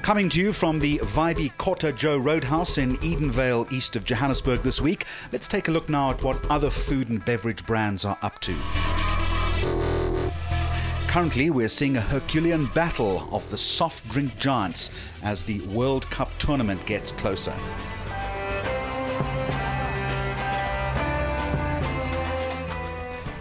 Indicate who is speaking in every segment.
Speaker 1: Coming to you from the vibey Kota Joe Roadhouse in Edenvale, east of Johannesburg this week, let's take a look now at what other food and beverage brands are up to. Currently, we're seeing a Herculean battle of the soft drink giants as the World Cup tournament gets closer.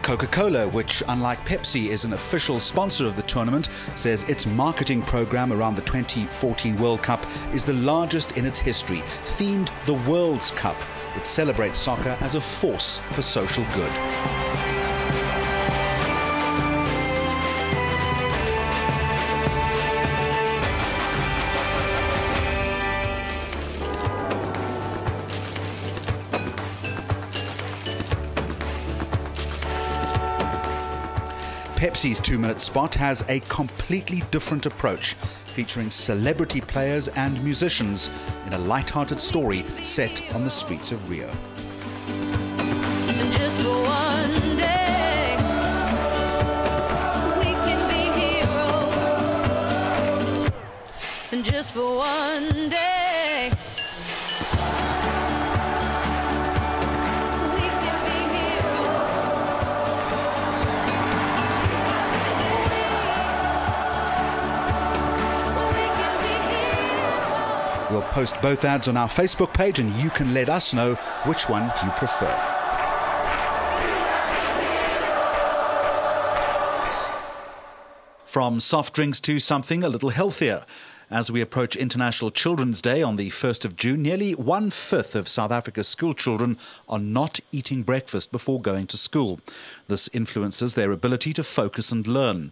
Speaker 1: Coca-Cola, which unlike Pepsi is an official sponsor of the tournament, says its marketing program around the 2014 World Cup is the largest in its history, themed the World's Cup. It celebrates soccer as a force for social good. Pepsi's 2-minute spot has a completely different approach, featuring celebrity players and musicians in a light-hearted story set on the streets of Rio.
Speaker 2: Just for one day, we can be heroes. And just for one day.
Speaker 1: We'll post both ads on our Facebook page and you can let us know which one you prefer. From soft drinks to something a little healthier. As we approach International Children's Day on the 1st of June, nearly 1/5 of South Africa's school children are not eating breakfast before going to school. This influences their ability to focus and learn.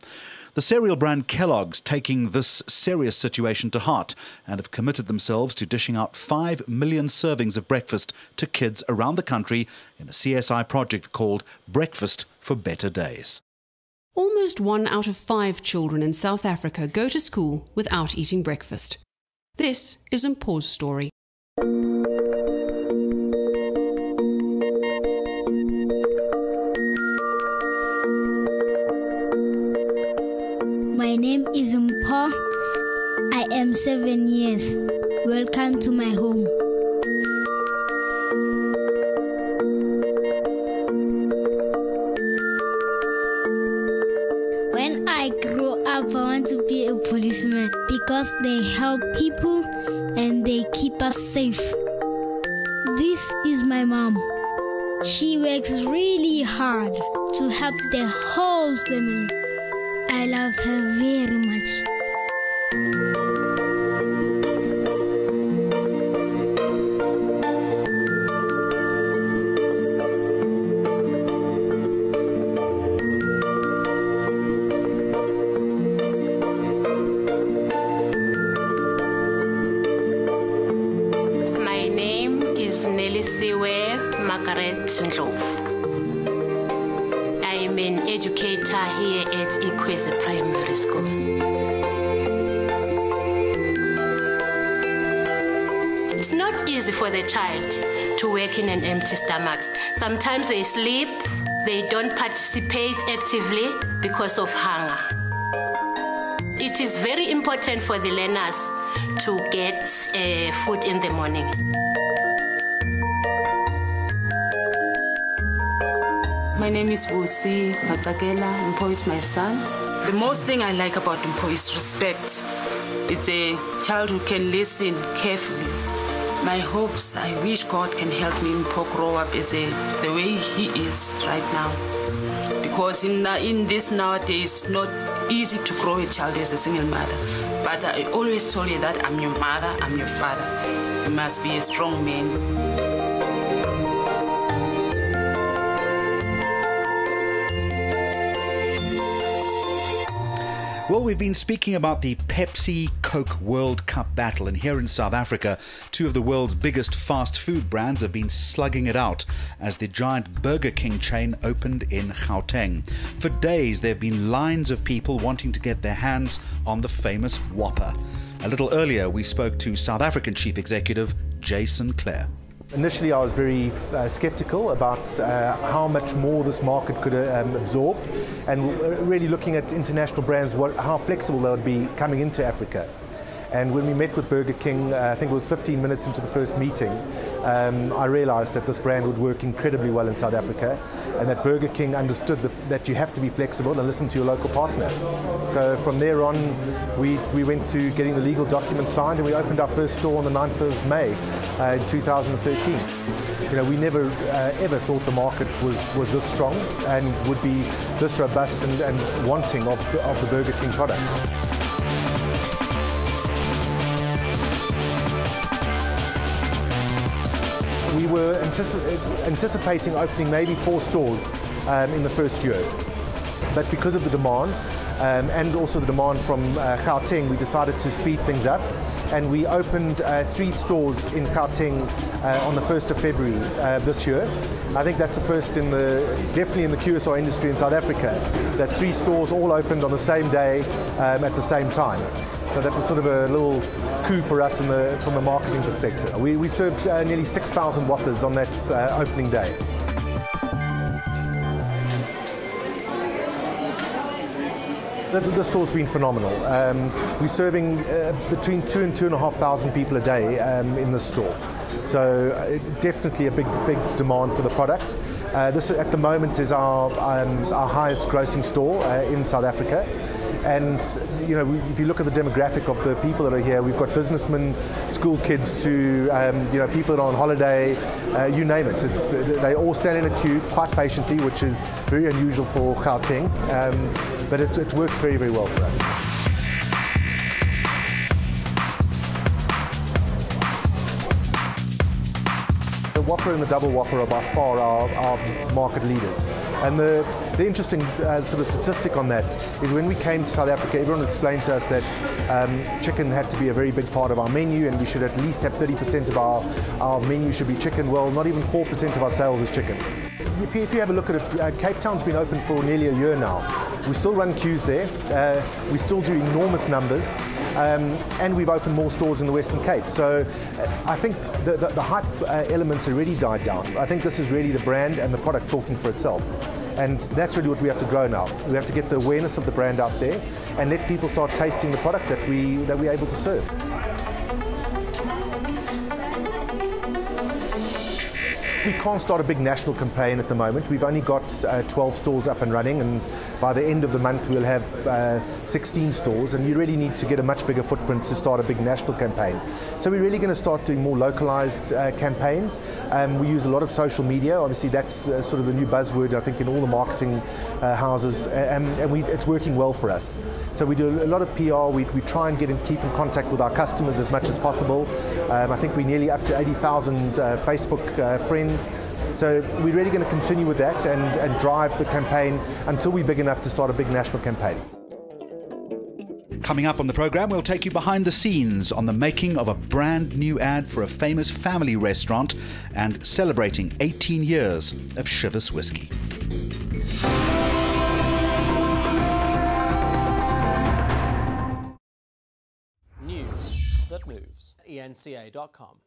Speaker 1: The cereal brand Kelloggs taking this serious situation to heart and have committed themselves to dishing out 5 million servings of breakfast to kids around the country in a CSI project called Breakfast for Better Days.
Speaker 3: Almost 1 out of 5 children in South Africa go to school without eating breakfast. This is Mpho's story.
Speaker 4: My name is Mpho. I am 7 years. Welcome to my home. When I grow up, I want to be a policeman because they help people and they keep us safe. This is my mom. She works really hard to help the whole family. I love her very much.
Speaker 5: My name is Margaret Ndlovu. I'm an educator here at Ikwezi Primary School. It's not easy for the child to work in an empty stomach. Sometimes they sleep, they don't participate actively because of hunger. It is very important for the learners to get food in the morning.
Speaker 6: My name is Busi Matakela. Mpho is my son. The most thing I like about Mpho is respect. It's a child who can listen carefully. My hopes, I wish God can help me Mpho grow up as the way he is right now. Because in this nowadays, it's not easy to grow a child as a single mother. But I always told you that I'm your mother, I'm your father. You must be a strong man.
Speaker 1: Well, we've been speaking about the Pepsi-Coke World Cup battle, and here in South Africa, 2 of the world's biggest fast food brands have been slugging it out as the giant Burger King chain opened in Gauteng. For days, there have been lines of people wanting to get their hands on the famous Whopper. A little earlier, we spoke to South African Chief Executive Jaye Sinclair.
Speaker 7: Initially, I was very skeptical about how much more this market could absorb, and really looking at international brands, how flexible they would be coming into Africa. And when we met with Burger King, I think it was 15 minutes into the first meeting, I realized that this brand would work incredibly well in South Africa, and that Burger King understood that you have to be flexible and listen to your local partner. So from there on, we went to getting the legal documents signed, and we opened our first store on the 9th of May in 2013. You know, we never ever thought the market was this strong and would be this robust and wanting of the Burger King product. We were anticipating opening maybe 4 stores in the first year, but because of the demand and also the demand from Gauteng, we decided to speed things up, and we opened 3 stores in Gauteng on the 1st of February this year. I think that's the first definitely in the QSR industry in South Africa, that 3 stores all opened on the same day at the same time. So that was sort of a little coup for us from a marketing perspective. We served nearly 6,000 Whoppers on that opening day. The store's been phenomenal. We're serving between 2,000 and 2,500 people a day in the store. So definitely a big demand for the product. This at the moment is our highest grossing store in South Africa. And you know, if you look at the demographic of the people that are here, we've got businessmen, school kids, to people that are on holiday, you name it. They all stand in a queue quite patiently, which is very unusual for Gauteng, but it works very well for us. The Whopper and the Double Whopper are by far our market leaders. And the interesting sort of statistic on that is when we came to South Africa, everyone explained to us that chicken had to be a very big part of our menu, and we should at least have 30% of our menu should be chicken. Well, not even 4% of our sales is chicken. If you have a look at it, Cape Town's been open for nearly a year now. We still run queues there. We still do enormous numbers. And we've opened more stores in the Western Cape. So I think the hype elements already died down. I think this is really the brand and the product talking for itself. And that's really what we have to grow now. We have to get the awareness of the brand out there and let people start tasting the product that we're able to serve. We can't start a big national campaign at the moment. We've only got 12 stores up and running, and by the end of the month we'll have 16 stores, and you really need to get a much bigger footprint to start a big national campaign. So we're really going to start doing more localized campaigns. We use a lot of social media. Obviously that's sort of the new buzzword, I think, in all the marketing houses, and it's working well for us. So we do a lot of PR. We try and keep in contact with our customers as much as possible. I think we're nearly up to 80,000 Facebook friends. So we're really going to continue with that and drive the campaign until we're big enough to start a big national campaign.
Speaker 1: Coming up on the programme, we'll take you behind the scenes on the making of a brand new ad for a famous family restaurant and celebrating 18 years of Chivas whiskey.
Speaker 8: News that moves. ENCA.com.